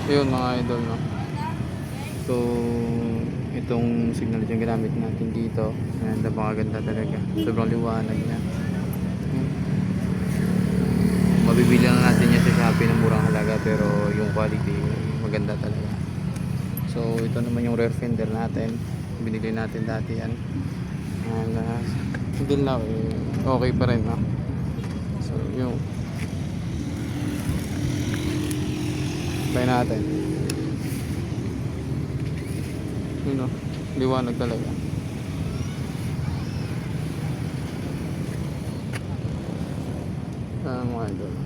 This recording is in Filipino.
Yun mga idol, no? So itong signal yung ginamit natin dito. Ayan, napakaganda talaga. Sobrang liwanag niya. Mabibili lang natin yan sa Shopee ng murang halaga, pero yung quality maganda talaga. So ito naman yung rear fender natin. Binili natin dati yan. Hindi na okay pa rin, no? So yung try natin. Yun, no? Liwanag talaga. Mga idol.